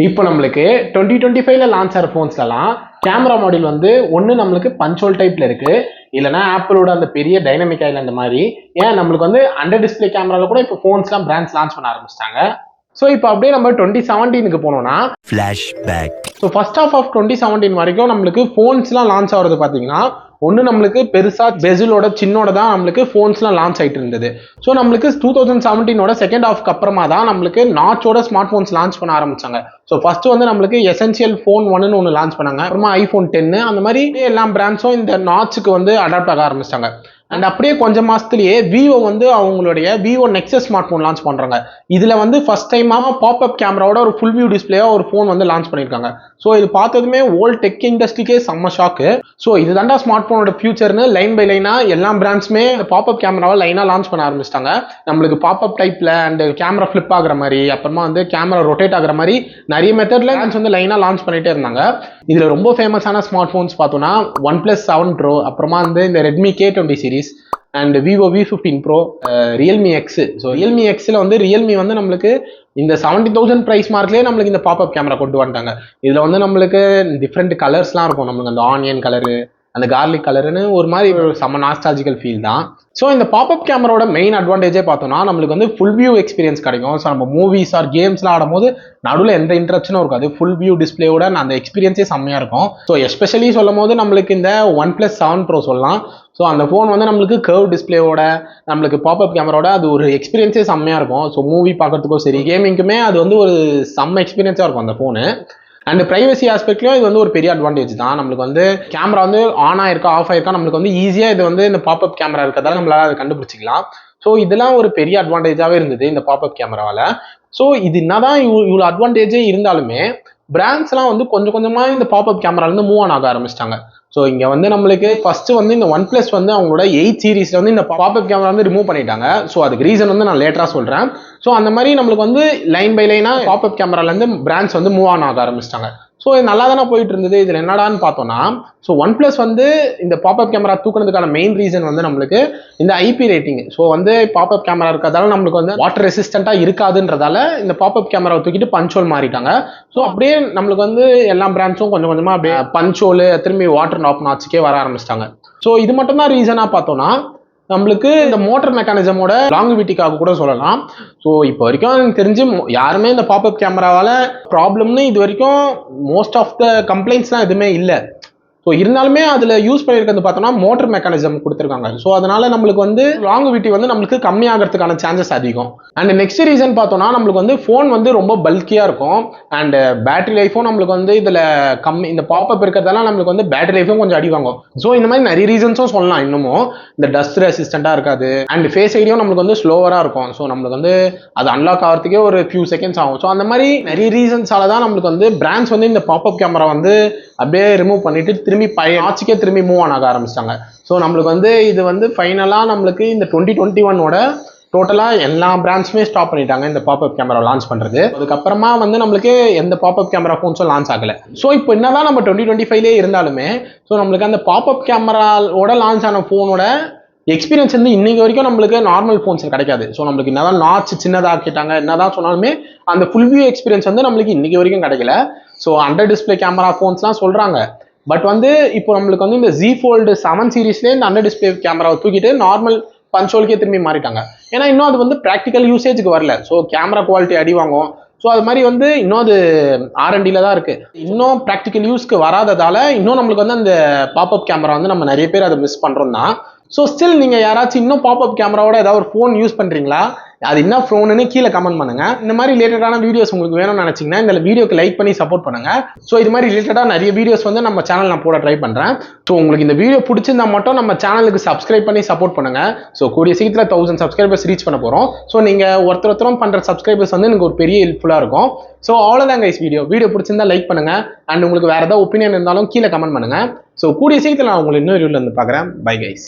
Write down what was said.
இப்போ நம்மளுக்கு 2025ல லான்ச் ஆகிற ஃபோன்ஸ்லாம் கேமரா மாடியூல் வந்து ஒன்று நம்மளுக்கு பஞ்ச்-ஹோல் டைப்ல இருக்கு, இல்லைனா ஆப்பிளோட அந்த பெரிய டைனமிக் ஐலாண்ட் மாதிரி. ஏன் நம்மளுக்கு வந்து அண்டர் டிஸ்பிளே கேமரால கூட இப்போ ஃபோன்ஸ்லாம் பிராண்ட்ஸ் லான்ச் பண்ண ஆரம்பிச்சிட்டாங்க. ஸோ இப்போ அப்படியே நம்ம 2017க்கு போனோம்னா ஃபிளாஷ்பேக். ஸோ ஃபர்ஸ்ட் ஆஃப் 2017 வரைக்கும் நம்மளுக்கு ஃபோன்ஸ்லாம் லான்ச் ஆகிறது பார்த்தீங்கன்னா ஒன்று நம்மளுக்கு பெருசாக பெசிலோட சின்னோட தான் நம்மளுக்கு ஃபோன்ஸ்லாம் லான்ச் ஆகிட்டு இருந்தது. ஸோ நம்மளுக்கு 2017ஓட செகண்ட் ஹாஃப்க்கு அப்புறமா தான் நம்மளுக்கு நாச்சோட ஸ்மார்ட் ஃபோன்ஸ் லான்ச் பண்ண ஆரம்பிச்சாங்க. ஸோ ஃபர்ஸ்ட் வந்து நம்மளுக்கு எசென்சியல் ஃபோன் 1ன்னு ஒன்று லான்ச் பண்ணாங்க. அப்புறமா ஐஃபோன் 10 அந்த மாதிரி எல்லா பிராண்ட்ஸும் இந்த நாச்சுக்கு வந்து அடாப்ட் ஆக ஆரம்பிச்சிட்டாங்க. அண்ட் அப்படியே கொஞ்சம் மாசத்துலயே விவோ வந்து அவங்களுடைய Vivo nexus smart phone launch பண்றாங்க. இதுல வந்து ஃபர்ஸ்ட் டைமாக பாப்அப் கேமராவோட ஒரு ஃபுல் வியூ டிஸ்பிளேயா ஒரு ஃபோன் வந்து லான்ச் பண்ணியிருக்காங்க. ஸோ இது பார்த்ததுமே ஓல்ட் டெக் இண்டஸ்ட்ரிக்கே செம்ம ஷாக்கு. ஸோ இதுதான்டா ஸ்மார்ட் போனோட ஃபியூச்சர்னு லைன் பை லைனா எல்லா பிராண்ட்ஸுமே பாப்அப் கேமராவை லைனா லான்ச் பண்ண ஆரம்பிச்சிட்டாங்க. நம்மளுக்கு பாப்அப் டைப்ல அண்ட் கேமரா ஃபிளிப் ஆகுற மாதிரி, அப்புறமா வந்து கேமரா ரொட்டேட் ஆகுற மாதிரி நிறைய மெத்தட்ல பிராண்ட்ஸ் வந்து லைனா லான்ச் பண்ணிட்டே இருந்தாங்க. இதுல ரொம்ப ஃபேமஸான ஸ்மார்ட் போன்ஸ் பார்த்தோம்னா OnePlus 7 Pro, அப்புறமா வந்து இந்த Redmi K20 series and Vivo V15 Pro, Realme X. So Realme எக்ஸில் வந்து ரியல்மி வந்து நம்மளுக்கு இந்த 70,000 ப்ரைஸ் மார்க்லேயே நம்மளுக்கு இந்த பாப்அப் கேமரா கொண்டு வந்துட்டாங்க. இதில் வந்து நம்மளுக்கு டிஃப்ரெண்ட் கலர்ஸ்லாம் இருக்கும். நம்மளுக்கு அந்த ஆனியன் கலரு, அந்த கார்லிக் கலருன்னு ஒரு மாதிரி ஒரு செம்ம நாஸ்டாலஜிக்கல் ஃபீல் தான். ஸோ இந்த பாப்அப் கேமராவோட மெயின் அட்வான்டேஜே பார்த்தோம்னா நம்மளுக்கு வந்து ஃபுல் வியூ எக்ஸ்பீரியன்ஸ் கிடைக்கும். ஸோ நம்ம மூவிஸ் ஆர் கேம்ஸ்லாம் ஆடும்போது நடுவில் எந்த இன்ட்ரப்ஷனும் இருக்காது. ஃபுல் வியூ டிஸ்பிளேயோட அந்த எக்ஸ்பீரியன்ஸே செம்மையாக இருக்கும். ஸோ எஸ்பெஷலி சொல்லும் போது நம்மளுக்கு இந்த OnePlus 7 Pro சொல்லலாம். ஸோ அந்த ஃபோன் வந்து நம்மளுக்கு கர்வ் டிஸ்பிளேயோட நம்மளுக்கு பாப்அப் கேமராவோட அது ஒரு எக்ஸ்பீரியன்ஸே செம்மையாக இருக்கும். ஸோ மூவி பார்க்கறதுக்கும் சரி கேமிங்க்குமே அது வந்து ஒரு செம்ம எக்ஸ்பீரியன்ஸாக இருக்கும் அந்த ஃபோனு. அண்ட் பிரைவசி ஆஸ்பெக்ட்லையும் இது வந்து ஒரு பெரிய அட்வான்டேஜ் தான். நம்மளுக்கு வந்து கேமரா வந்து ஆன் ஆயிருக்கா ஆஃப் ஆயிருக்கா நம்மளுக்கு வந்து ஈஸியாக இது வந்து இந்த பாப்அப் கேமரா இருக்கிறதால நம்மளால அதை கண்டுபிடிச்சிக்கலாம். ஸோ இதெல்லாம் ஒரு பெரிய அட்வான்டேஜாகவே இருந்தது இந்த பாப்அப் கேமராவால். ஸோ இது என்னதான் இவ்வளோ அட்வான்டேஜே இருந்தாலுமே பிராண்ட்ஸ்லாம் வந்து கொஞ்சம் கொஞ்சமாக இந்த பாப்அப் கேமராலேருந்து மூவ் ஆக ஆரம்பிச்சிட்டாங்க. ஸோ இங்கே வந்து நம்மளுக்கு ஃபர்ஸ்ட் வந்து இந்த OnePlus வந்து அவங்களோட 8 சீரீஸ்ல வந்து இந்த பாப்அப் கேமரா வந்து ரிமூவ் பண்ணிட்டாங்க. ஸோ அதுக்கு ரீசன் வந்து நான் லேட்டராக சொல்கிறேன். ஸோ அந்த மாதிரி நம்மளுக்கு வந்து லைன் பை லைனாக பாப்அப் கேமராலேருந்து பிராண்ட்ஸ் வந்து மூவ் ஆக ஆரம்பிச்சிட்டாங்க. ஸோ இது நல்லா தானே போயிட்டு இருந்தது. இதில் என்னடான்னு பார்த்தோம்னா ஸோ OnePlus வந்து இந்த பாப்அப் கேமரா தூக்குனதுக்கான மெயின் ரீசன் வந்து நம்மளுக்கு இந்த IP ரேட்டிங். ஸோ வந்து பாப்அப் கேமரா இருக்கிறதால நம்மளுக்கு வந்து வாட்டர் ரெசிஸ்டண்ட்டாக இருக்காதுன்றதால இந்த பாப்அப் கேமராவை தூக்கிட்டு பஞ்ச்-ஹோல் மாறிட்டாங்க. ஸோ அப்படியே நம்மளுக்கு வந்து எல்லா பிராண்ட்ஸும் கொஞ்சம் கொஞ்சமாக அப்படியே பஞ்ச்-ஹோல் திரும்பி வாட்டர் நாச்சுக்கே வர ஆரம்பிச்சிட்டாங்க. ஸோ இது மட்டும் தான் ரீசனாக பார்த்தோம்னா நம்மளுக்கு இந்த மோட்டர் மெக்கானிசமோட லாங்குவிட்டிக்காக கூட சொல்லலாம். ஸோ இப்போ வரைக்கும் எனக்கு தெரிஞ்சு யாருமே இந்த பாப்அப் கேமராவால் ப்ராப்ளம்னு இது வரைக்கும் மோஸ்ட் ஆஃப் த கம்ப்ளைண்ட்ஸ்லாம் எதுவுமே இல்லை. ஸோ இருந்தாலுமே அதில் யூஸ் பண்ணியிருக்கிறது பார்த்தோம்னா மோட்டர் மெக்கானிசம் கொடுத்துருக்காங்க. ஸோ அதனால நம்மளுக்கு வந்து லாங்குவிட்டி வந்து நம்மளுக்கு கம்மியாகிறதுக்கான சான்சஸ் அதிகம். அண்ட் நெக்ஸ்ட் ரீசன் பார்த்தோம்னா நம்மளுக்கு வந்து ஃபோன் வந்து ரொம்ப பல்கியாக இருக்கும். அண்ட் பேட்டரி லைஃபும் நம்மளுக்கு வந்து இதில் கம்மி, இந்த பாப்அப் இருக்கிறதால நம்மளுக்கு வந்து பேட்டரி லைஃபும் கொஞ்சம் அடி வாங்கும். ஸோ இந்த மாதிரி நிறைய ரீசன்ஸும் சொல்லலாம். இன்னமும் இந்த டஸ்ட் ரெசிஸ்டண்டாக இருக்காது. அண்ட் ஃபேஸ் ஐடியும் நம்மளுக்கு வந்து ஸ்லோவராக இருக்கும். ஸோ நம்மளுக்கு வந்து அது அன்லாக் ஆகிறதுக்கே ஒரு ஃபியூ செகண்ட்ஸ் ஆகும். ஸோ அந்த மாதிரி நிறைய ரீசன்ஸால தான் நம்மளுக்கு வந்து பிராண்ட்ஸ் வந்து இந்த பாப்அப் கேமரா வந்து அப்படியே ரிமூவ் பண்ணிட்டு திரும்பி பழைய ஆட்சிக்கே திரும்பி மூவ் ஆக ஆரம்பிச்சிட்டாங்க. ஸோ நம்மளுக்கு வந்து இது வந்து ஃபைனலாக நம்மளுக்கு இந்த 2021ஓட டோட்டலாக எல்லா பிராண்ட்ஸுமே ஸ்டாப் பண்ணிட்டாங்க இந்த பாப்அப் கேமரா லான்ச் பண்ணுறது. அதுக்கப்புறமா வந்து நம்மளுக்கு எந்த பாப்அப் கேமரா ஃபோன்ஸும் லான்ச் ஆகலை. ஸோ இப்போ என்னதான் நம்ம 2025லே இருந்தாலுமே ஸோ நம்மளுக்கு அந்த பாப்அப் கேமராவோட லான்ச் ஆன ஃபோனோட எக்ஸ்பீரியன்ஸ் வந்து இன்னைக்கு வரைக்கும் நம்மளுக்கு நார்மல் ஃபோன்ஸில் கிடைக்காது. ஸோ நம்மளுக்கு என்னதான் நாட்ச் சின்னதாக்கிட்டாங்க என்னதான் சொன்னாலுமே அந்த ஃபுல் வியூ எக்ஸ்பீரியன்ஸ் வந்து நம்மளுக்கு இன்னைக்கு வரைக்கும் கிடைக்கல. ஸோ அண்டர் டிஸ்பிளே கேமரா ஃபோன்ஸ்லாம் சொல்கிறாங்க. பட் வந்து இப்போ நம்மளுக்கு வந்து இந்த Z Fold 7 சீரீஸ்லேயே இந்த அண்டர் டிஸ்பிளே கேமராவை தூக்கிட்டு நார்மல் பஞ்ச்-ஹோலுக்கே திரும்பி மாறிட்டாங்க. ஏன்னா இன்னும் அது வந்து ப்ராக்டிக்கல் யூசேஜுக்கு வரல. ஸோ கேமரா குவாலிட்டி அடி வாங்கும். ஸோ அது மாதிரி வந்து இன்னும் அது R&Dல தான் இருக்குது. இன்னும் ப்ராக்டிக்கல் யூஸ்க்கு வராததால இன்னும் நம்மளுக்கு வந்து அந்த பாப்அப் கேமரா வந்து நம்ம நிறைய பேர் அதை மிஸ் பண்ணுறோம் தான். ஸோ ஸ்டில் நீங்கள் யாராச்சும் இன்னும் பாப்அப் கேமராவோட ஏதாவது ஒரு ஃபோன் யூஸ் பண்ணுறீங்களா? அது என்ன ஃபோனுன்னு கீழே கமெண்ட் பண்ணுங்க. இந்த மாதிரி ரிலேட்டடான வீடியோஸ் உங்களுக்கு வேணும்னு நினைச்சீங்கன்னா இந்த வீடியோக்கு லைக் பண்ணி சப்போர்ட் பண்ணுங்க. ஸோ இது மாதிரி ரிலேட்டடாக நிறைய வீடியோஸ் வந்து நம்ம சேனல் நான் போட ட்ரை பண்ணுறேன். ஸோ உங்களுக்கு இந்த வீடியோ பிடிச்சிருந்தா மட்டும் நம்ம சேனலுக்கு சப்ஸ்கிரைப் பண்ணி சப்போர்ட் பண்ணுங்க. ஸோ கூடிய சீக்கிரத்தில் 1000 சப்ஸ்கிரைபர்ஸ் ரீச் பண்ண போகிறோம். ஸோ நீங்கள் ஒருத்தரும் பண்ணுற சப்ஸ்கிரைபர்ஸ் வந்து எனக்கு ஒரு பெரிய ஹெல்ப்ஃபுல்லாக இருக்கும். ஸோ அவ்வளோதான் கைஸ், வீடியோ பிடிச்சிருந்தா லைக் பண்ணுங்க. அண்ட் உங்களுக்கு வேறு ஏதாவது ஒப்பீனியன் இருந்தாலும் கீழே கமெண்ட் பண்ணுங்க. ஸோ கூடிய சீக்கிரத்தில் நான் உங்களுக்கு இன்னொரு வீடியோவில் வந்து பார்க்குறேன். Bye guys.